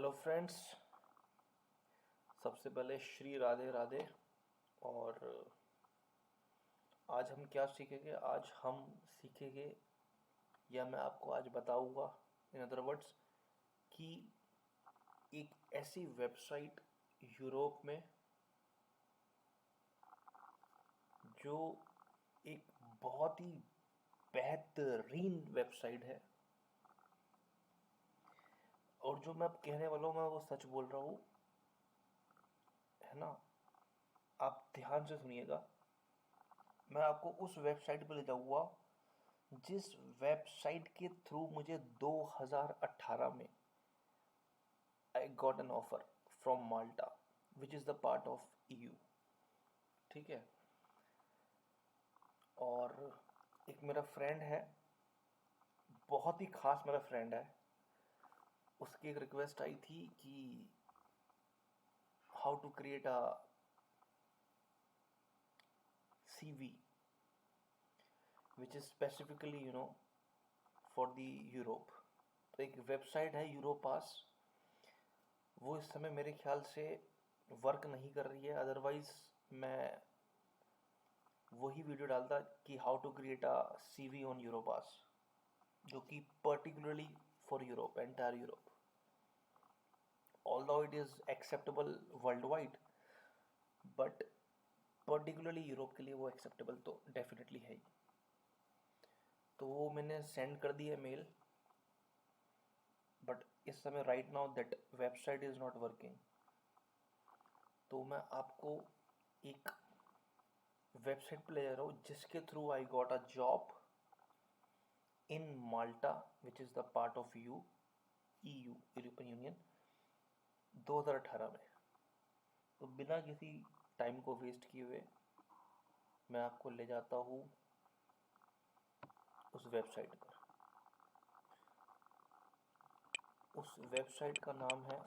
Hello friends. सबसे पहले श्री राधे राधे। और आज हम क्या सीखेंगे? आज हम सीखेंगे या मैं आपको आज बताऊंगा, इन अदर वर्ड्स, कि एक ऐसी वेबसाइट यूरोप में जो एक बहुत ही बेहतरीन वेबसाइट है, और जो मैं अब कहने वाला हूँ मैं वो सच बोल रहा हूँ, है ना। आप ध्यान से सुनिएगा। मैं आपको उस वेबसाइट पर ले जाऊँगा जिस वेबसाइट के थ्रू मुझे 2018 में I got an offer from Malta, which is the part of EU। ठीक है। और एक मेरा फ्रेंड है, बहुत ही खास मेरा फ्रेंड है, उसकी एक रिक्वेस्ट आई थी कि how to create a CV which is specifically for the Europe. तो एक वेबसाइट है यूरोपास, वो इस समय मेरे ख्याल से वर्क नहीं कर रही है, अदरवाइज़ मैं वही वीडियो डालता कि how to create a CV on Europass, जो कि particularly for Europe, entire Europe. Although it is acceptable world wide, but particularly Europe के लिए वो एक्सेप्टेबल तो डेफिनेटली है ही। तो वो मैंने सेंड कर दी है मेल, बट इस समय right now that website is not working. तो मैं आपको एक वेबसाइट पे ले जा रहा हूँ जिसके through I got a job in Malta, which is the part of EU, European union, 2018 में। तो बिना किसी टाइम को वेस्ट किए हुए मैं आपको ले जाता हूँ उस वेबसाइट पर। उस वेबसाइट का नाम है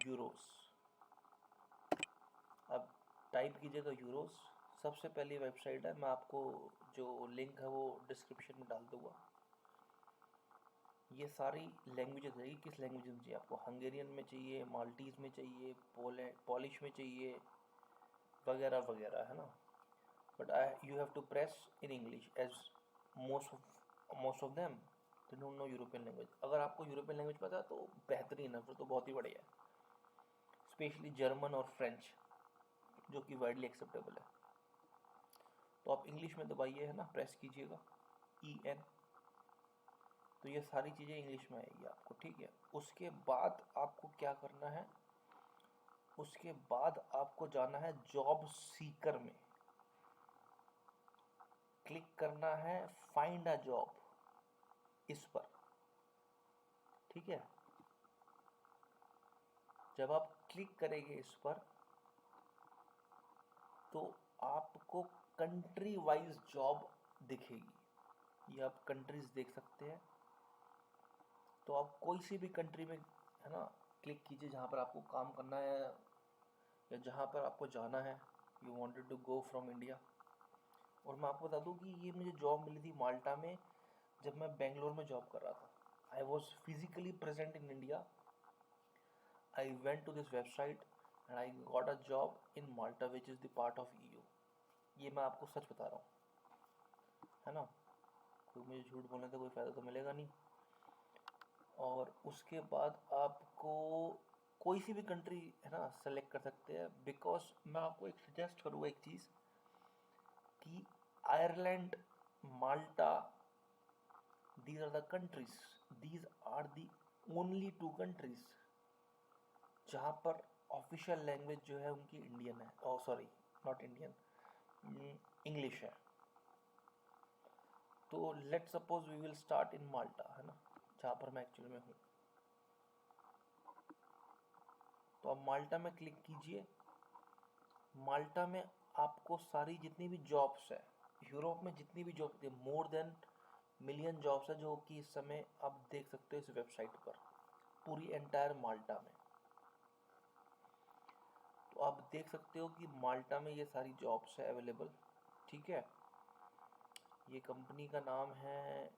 यूरोस। अब टाइप कीजिएगा यूरोस, सबसे पहली वेबसाइट है। मैं आपको जो लिंक है वो डिस्क्रिप्शन में डाल दूँगा। ये सारी लैंग्वेजेस है, किस लैंग्वेज में चाहिए आपको? हंगेरियन में चाहिए, माल्टीज़ में चाहिए, पॉलिश में चाहिए, वगैरह वगैरह, है ना। But you have to press in English as most of them they don't know European language. अगर आपको यूरोपियन लैंग्वेज पता है तो बेहतरीन है, फिर तो बहुत ही बढ़िया है। स्पेशली जर्मन और फ्रेंच, जो कि वाइडली एक्सेप्टेबल है। तो आप इंग्लिश में दबाइए, है ना, प्रेस कीजिएगा EN, तो ये सारी चीज़ें इंग्लिश में आएगी आपको। ठीक है। उसके बाद आपको क्या करना है? उसके बाद आपको जाना है जॉब सीकर में, क्लिक करना है फाइंड अ जॉब, इस पर। ठीक है। जब आप क्लिक करेंगे इस पर तो आपको कंट्री वाइज जॉब दिखेगी। ये आप कंट्रीज देख सकते हैं। तो आप कोई सी भी कंट्री में, है ना, क्लिक कीजिए जहाँ पर आपको काम करना है या जहाँ पर आपको जाना है। You wanted to go from India. और मैं आपको बता दूं कि ये मुझे जॉब मिली थी माल्टा में, जब मैं बेंगलोर में जॉब कर रहा था। I was physically present in India. I went to this website and I got a job in Malta which is the part of EU। ये मैं आपको सच बता रहा हूँ, है ना। कोई मुझे झूठ बोलने से कोई फ़ायदा तो मिलेगा नहीं। और उसके बाद आपको कोई सी भी कंट्री, है ना, सेलेक्ट कर सकते हैं। बिकॉज मैं आपको एक सजेस्ट करूँगा एक चीज़, कि Ireland, Malta, these are the countries, these are the only 2 countries जहाँ पर ऑफिशियल लैंग्वेज जो है उनकी इंडियन है। Oh sorry, not Indian, English है। तो let suppose we will start in Malta, है ना, जहाँ पर मैं एक्चुअली में हूँ। तो अब माल्टा में क्लिक कीजिए। माल्टा में आपको सारी जितनी भी जॉब्स है यूरोप में, जितनी भी जॉब है, मोर देन मिलियन जॉब्स है, जो कि इस समय आप देख सकते हो इस वेबसाइट पर, पूरी एंटायर माल्टा में। तो आप देख सकते हो कि माल्टा में ये सारी जॉब्स है अवेलेबल। ठीक है। ये कंपनी का नाम है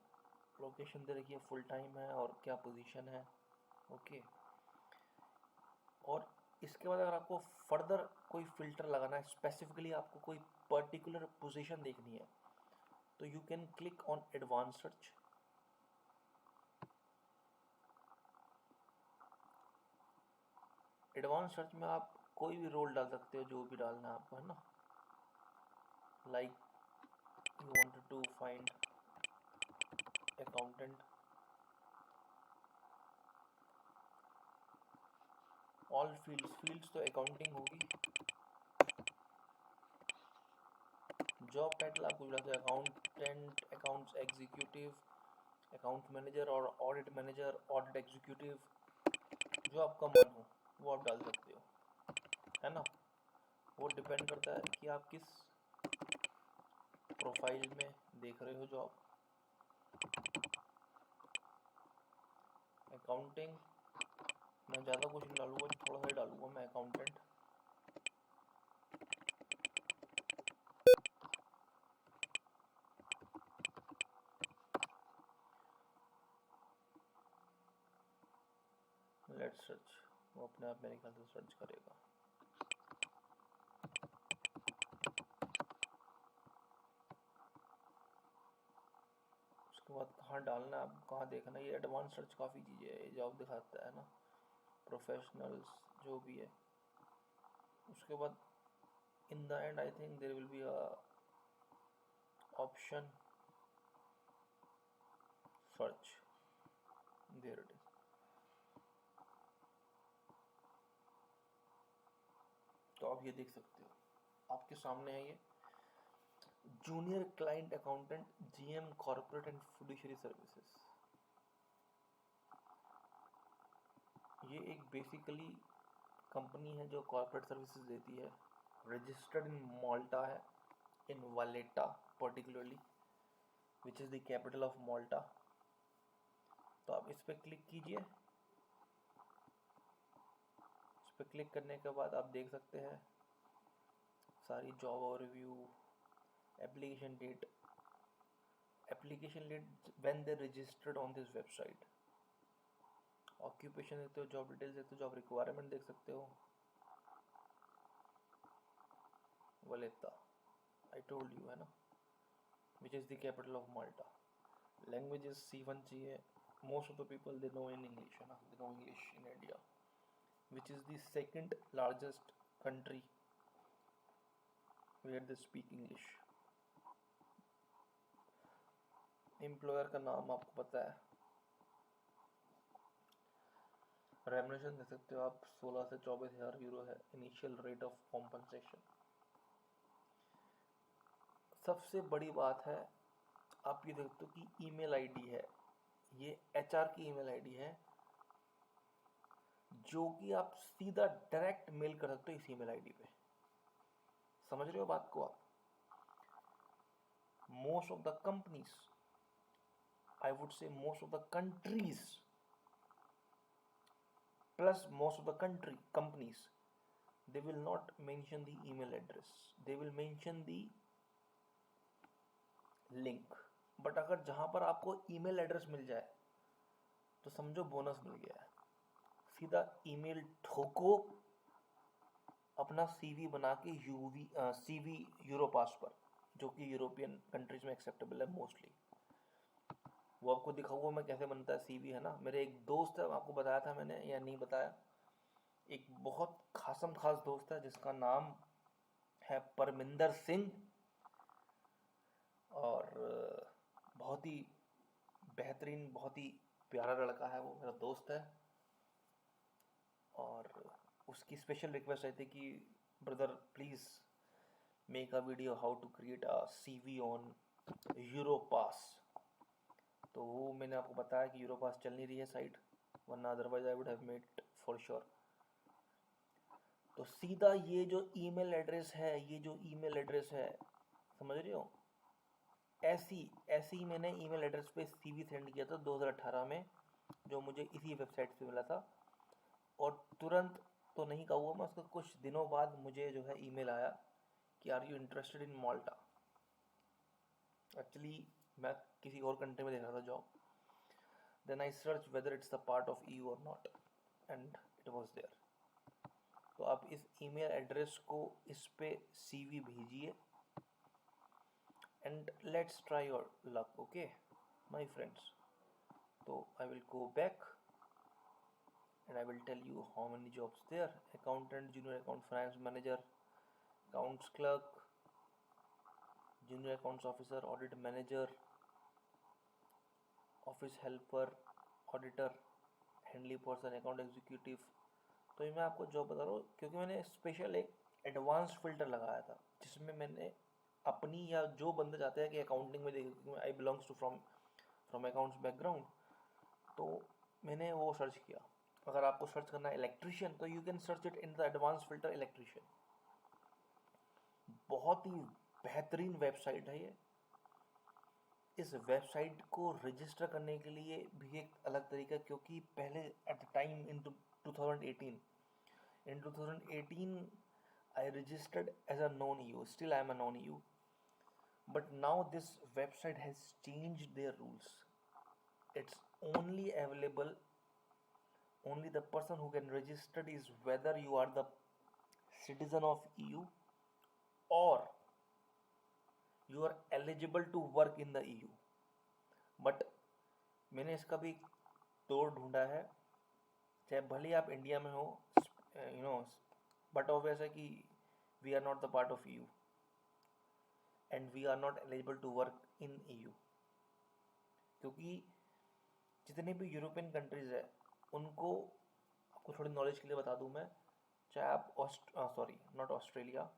लोकेशन दे रखी है, फुल टाइम है और क्या पोजीशन है। ओके, और इसके बाद अगर आपको फर्दर कोई फिल्टर लगाना है, स्पेसिफिकली आपको कोई पर्टिकुलर पोजीशन देखनी है, तो you can click on advance search. Advance search में आप कोई भी रोल डाल सकते हो, जो भी डालना है आपको, है ना। Like you wanted to find accountant, all fields तो अकाउंटिंग होगी। जॉब टाइटल आप कुछ डाल सकते हो, accountant, accounts executive, account manager और ऑडिट मैनेजर, ऑडिट एग्जीक्यूटिव, जो आपका मन हो वो आप डाल सकते हो, है ना। वो डिपेंड करता है कि आप किस प्रोफाइल में देख रहे हो जॉब। अकाउंटिंग मैं ज़्यादा कुछ नहीं डालूंगा, थोड़ा सा डालूंगा मैं अकाउंटेंट। लेट्स सर्च, वो अपने आप मेरे ख्याल से सर्च करेगा। उसके बाद कहाँ डालना है, आप कहाँ देखना है, ये एडवांस सर्च काफ़ी चीज़ें है, ये जॉब दिखाता है ना, प्रोफेशनल्स जो भी है। उसके बाद in the end I think there will be a option search, there it is. तो आप ये देख सकते हो, आपके सामने है ये junior client accountant, GM corporate and fiduciary services. ये एक बेसिकली कंपनी है जो कॉर्पोरेट सर्विसेज देती है, रजिस्टर्ड इन माल्टा है, in Valletta particularly, which is the capital of Malta. तो आप इस पर क्लिक कीजिए। इस पर क्लिक करने के बाद आप देख सकते हैं सारी job overview, application date when they registered on this website, occupation देखते हो, जॉब डिटेल्स देखते हो, जॉब रिक्वायरमेंट देख सकते हो। वलेटा आई टोल्ड यू, है ना, which is the capital of Malta. Languages C1 चाहिए, most of the people they know in English, है ना, they know English in India, which is the second largest country where they speak English. Employer का नाम आपको पता है। Remuneration दे सकते हो आप, 16 से 24,000 यूरो है इनिशियल रेट ऑफ कॉम्पनसेशन। सबसे बड़ी बात है, आप ये देखते हो कि ईमेल आईडी है, ये HR की ईमेल आईडी है, जो कि आप सीधा डायरेक्ट मेल कर सकते हो इस ईमेल आईडी पे। समझ रहे हो बात को आप। Most of the companies, I would say most of the countries, plus most of the country companies, they will not mention the email address, they will mention the link। But अगर जहां पर आपको ईमेल एड्रेस मिल जाए तो समझो bonus मिल गया है। सीधा ईमेल ठोको अपना CV बना के CV यूरोपास पर, जो कि यूरोपियन कंट्रीज में एक्सेप्टेबल है मोस्टली। वो आपको दिखाऊंगा मैं कैसे बनता है CV, है ना। मेरे एक दोस्त है, आपको बताया था मैंने या नहीं बताया, एक बहुत खासम खास दोस्त है जिसका नाम है परमिंदर सिंह, और बहुत ही बेहतरीन, बहुत ही प्यारा लड़का है वो, मेरा दोस्त है। और उसकी स्पेशल रिक्वेस्ट रहती कि brother please make a video how to create a CV on Europass. तो वो मैंने आपको बताया कि यूरोपास चल नहीं रही है साइट, वरना otherwise I would have made for sure. तो सीधा ये जो ईमेल एड्रेस है, ये जो ईमेल एड्रेस है, समझ रहे हो, ऐसी मैंने ईमेल एड्रेस पे CV सेंड किया था 2018 में, जो मुझे इसी वेबसाइट से मिला था। और तुरंत तो नहीं कहूँगा मैं, उसका कुछ दिनों बाद मुझे जो है ईमेल आया कि are you interested in Malta. Actually मैं किसी और कंट्री में देख रहा था job, Then I search whether it's the part of EU or not, and it was there. तो आप इस email address को इस पे CV भेजिए, and let's try your luck, okay, my friends. So I will go back and I will tell you how many jobs there: accountant, junior account finance manager, accounts clerk, junior accounts officer, audit manager, office helper, auditor, handy person, account executive. तो ये मैं आपको job बता रहा हूँ क्योंकि मैंने special एक एडवांस फिल्टर लगाया था जिसमें मैंने अपनी, या जो बंदे चाहते हैं कि अकाउंटिंग में देखे, क्योंकि I belongs to from accounts background, तो मैंने वो सर्च किया। अगर आपको सर्च करना है इलेक्ट्रिशियन तो you can search it in the advance filter electrician. बहुत ही बेहतरीन वेबसाइट है ये। इस वेबसाइट को रजिस्टर करने के लिए भी एक अलग तरीका, क्योंकि पहले at the time in 2018 I registered as a non-EU. Still I am a non-EU, but now this website has changed their rules. It's only available, only the person who can register is whether you are the citizen of EU or you are eligible to work in the EU. But मैंने इसका भी तोड़ ढूंढा है, चाहे भले आप India में हो, यू नो, बट ऑब्वियस है कि we are not the part of EU and we are not eligible to work in EU, क्योंकि जितने भी यूरोपियन कंट्रीज़ है उनको, आपको थोड़ी नॉलेज के लिए बता दूं मैं, चाहे आप नॉट ऑस्ट्रेलिया,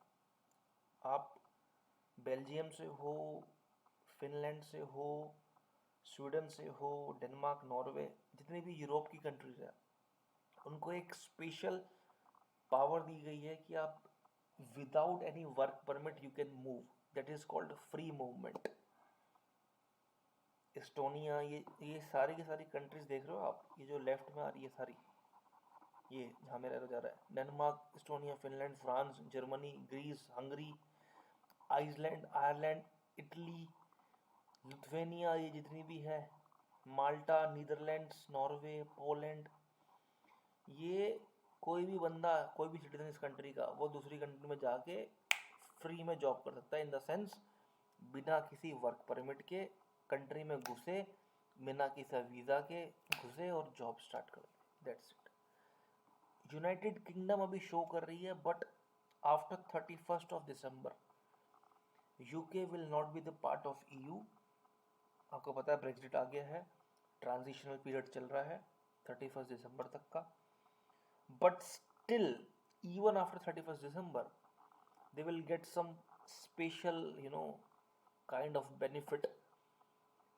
आप बेल्जियम से हो, फिनलैंड से हो, स्वीडन से हो, डेनमार्क, नॉर्वे, जितनी भी यूरोप की कंट्रीज है उनको एक स्पेशल पावर दी गई है कि आप without any work permit you can move, that is called free movement. Estonia, ये सारी की सारी कंट्रीज देख रहे हो आप, ये जो लेफ्ट में आ रही है सारी, ये जहाँ मेरा एरो जा रहा है, Denmark, Estonia, Finland, France, Germany, Greece, Hungary, Iceland, Ireland, Italy, Lithuania, ये जितनी भी है, माल्टा, नीदरलैंड्स, नॉर्वे, पोलैंड, ये कोई भी बंदा, कोई भी सिटीजन इस कंट्री का, वो दूसरी कंट्री में जाके फ्री में जॉब कर सकता है, इन द सेंस बिना किसी वर्क परमिट के कंट्री में घुसे, बिना किसी वीज़ा के घुसे और जॉब स्टार्ट कर दे, दैट्स इट। यूनाइटेड किंगडम अभी शो कर रही है, but after 31st of December UK will not be the part of EU। आपको पता है ब्रेक्जिट आ गया है, ट्रांजिशनल पीरियड चल रहा है 31 दिसंबर तक का, but still even after 31 December they will get some special kind of benefit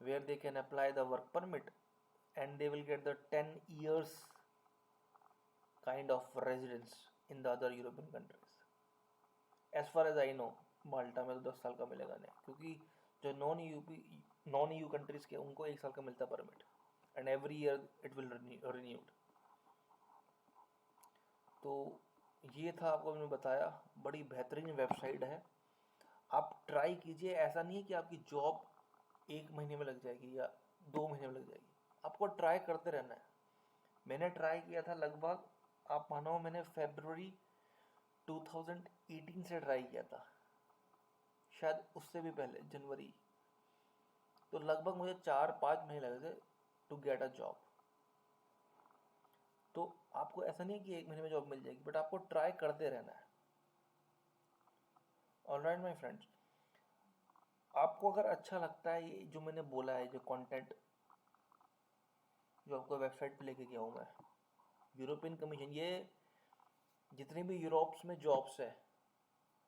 where they can apply the work permit and they will get the 10 years kind of residence in the other European countries. As far as I know, माल्टा में तो 10 साल का मिलेगा नहीं, क्योंकि जो non EU countries के उनको 1 साल का मिलता permit, and every year it will renewed. तो ये था, आपको मैंने बताया, बड़ी बेहतरीन वेबसाइट है, आप ट्राई कीजिए। ऐसा नहीं है कि आपकी जॉब 1 महीने में लग जाएगी या 2 महीने में लग जाएगी, आपको ट्राई करते रहना है। मैंने ट्राई किया था लगभग, आप मानो, मैंने फरवरी 2018 से ट्राई किया था, शायद उससे भी पहले जनवरी, तो लगभग मुझे 4-5 महीने लगे थे टू गेट अ जॉब। तो आपको ऐसा नहीं कि 1 महीने में जॉब मिल जाएगी, बट आपको ट्राई करते रहना है। ऑलराइट माय फ्रेंड्स, आपको अगर अच्छा लगता है ये जो मैंने बोला है, जो कंटेंट जो आपको वेबसाइट पे लेके गया हूँ मैं, यूरोपियन कमीशन, ये जितनी भी यूरोप्स में जॉब्स है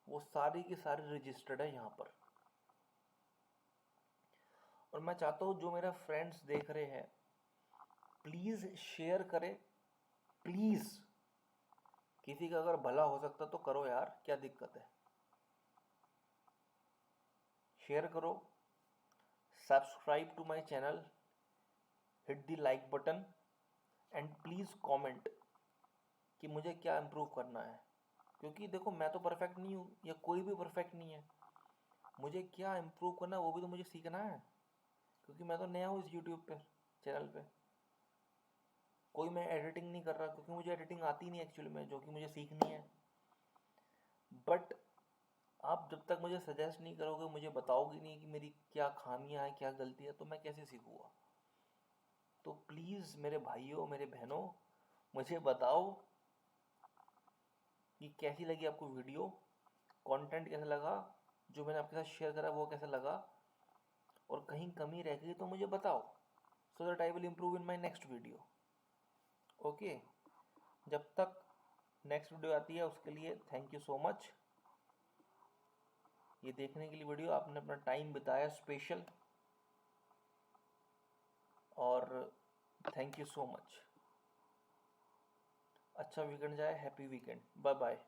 वो सारी की सारी रजिस्टर्ड है यहाँ पर। और मैं चाहता हूँ जो मेरा फ्रेंड्स देख रहे हैं, प्लीज़ शेयर करें, प्लीज़, किसी का अगर भला हो सकता तो करो यार, क्या दिक्कत है, शेयर करो, subscribe to my channel, hit the like button and please comment कि मुझे क्या इम्प्रूव करना है, क्योंकि देखो मैं तो परफेक्ट नहीं हूँ, या कोई भी परफेक्ट नहीं है, मुझे क्या इम्प्रूव करना है वो भी तो मुझे सीखना है, क्योंकि मैं तो नया हूँ इस यूट्यूब पे चैनल पे। कोई मैं एडिटिंग नहीं कर रहा क्योंकि मुझे एडिटिंग आती नहीं एक्चुअली में, जो कि मुझे सीखनी है। बट आप जब तक मुझे सजेस्ट नहीं करोगे, मुझे बताओगे नहीं कि मेरी क्या खामियां हैं, क्या गलती है, तो मैं कैसे सीखूँगा। तो प्लीज़ मेरे भाइयों, मेरे बहनों, मुझे बताओ कि कैसी लगी आपको वीडियो, कंटेंट कैसा लगा, जो मैंने आपके साथ शेयर करा वो कैसा लगा, और कहीं कमी रह गई तो मुझे बताओ, so that I will improve in my next video. Okay, जब तक नेक्स्ट वीडियो आती है उसके लिए थैंक यू सो मच। ये देखने के लिए वीडियो आपने अपना टाइम बिताया स्पेशल, और थैंक यू सो मच। अच्छा वीकेंड जाए, हैप्पी वीकेंड, बाय बाय।